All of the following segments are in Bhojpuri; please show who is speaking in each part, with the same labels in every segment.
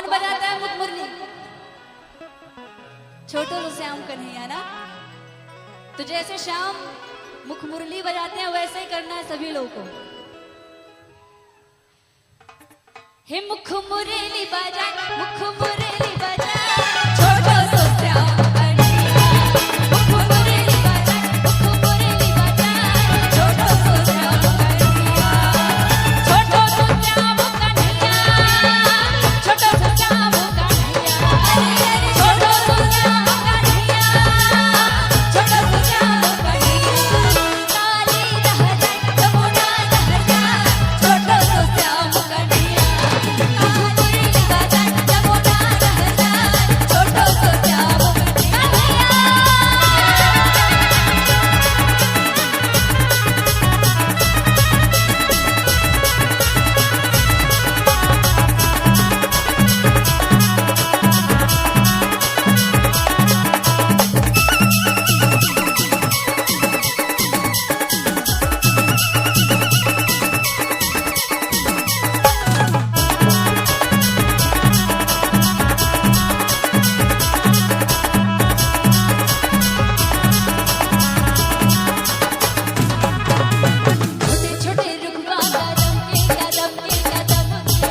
Speaker 1: कौन बजाता है मुख मुरली? छोटो तो श्याम कन्हैया ना। तो जैसे श्याम मुख मुरली बजाते हैं वैसे ही करना है सभी लोगों को। हे मुख मुरली बजा, मुख मुरली बजा, छोटो तो श्याम कन्हैया। मुख मुरली बजा, मुख मुरली बजा, छोटो तो श्याम कन्हैया। छोटो तो श्याम कन्हैया, छोटो तो श्याम कन्हैया। छोटो तो श्याम कन्हैया, छोटो तो श्याम कन्हैया। काली रह जाए यमुना रह जाए, छोटो तो श्याम कन्हैया। काली रह जाए यमुना रह जाए, छोटो तो श्याम कन्हैया। छोटे छोटे रुखवा कदम के कदम के कदम के,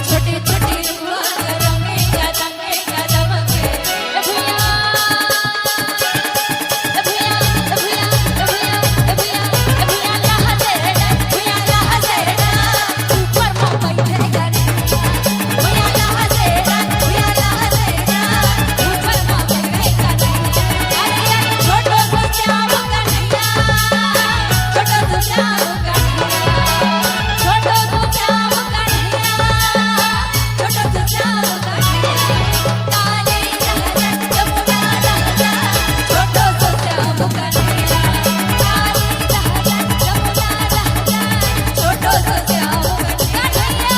Speaker 1: छोटे छोटे रुखवा कदम के कदम के कदम के। भैया भैया भैया भैया भैया भैया लह तेरे भैया लह तेरे ऊपर में बैठे गरे। भैया लह तेरे भैया लह तेरे ऊपर में बैठे गरे। अरे छोटो तो श्याम कन्हैया, छोटो तो श्याम कन्हैया। छोटो तो श्याम कन्हैया, छोटो तो श्याम कन्हैया। काली रह जाए यमुना रह जाए, छोटो तो श्याम कन्हैया। काली रह जाए यमुना रह जाए, छोटो तो श्याम कन्हैया।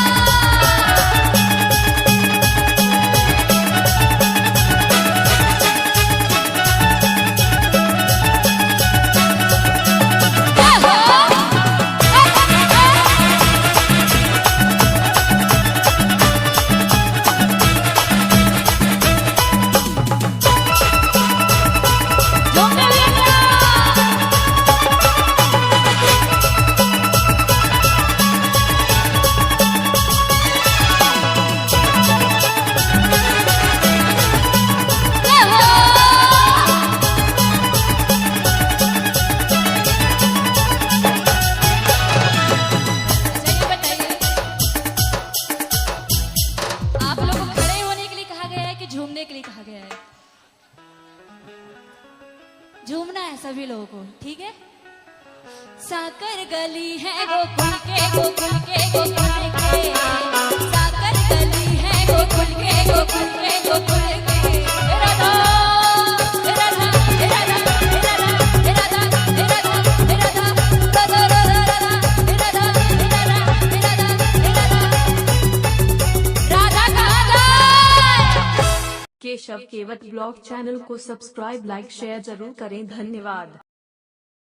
Speaker 1: आप लोगों को खड़े होने के लिए कहा गया है कि झूमने के लिए कहा गया है? झूमना है सभी लोगों को, ठीक है? साकर गली है गोकुल के, गोकुल के, गोकुल के। साकर गली है गोकुल के, गोकुल के, गोकुल के। राधा राधा राधा राधा राधा राधा राधा राधा।
Speaker 2: केशव केवट ब्लॉग चैनल को सब्सक्राइब, लाइक, शेयर जरूर करें। धन्यवाद।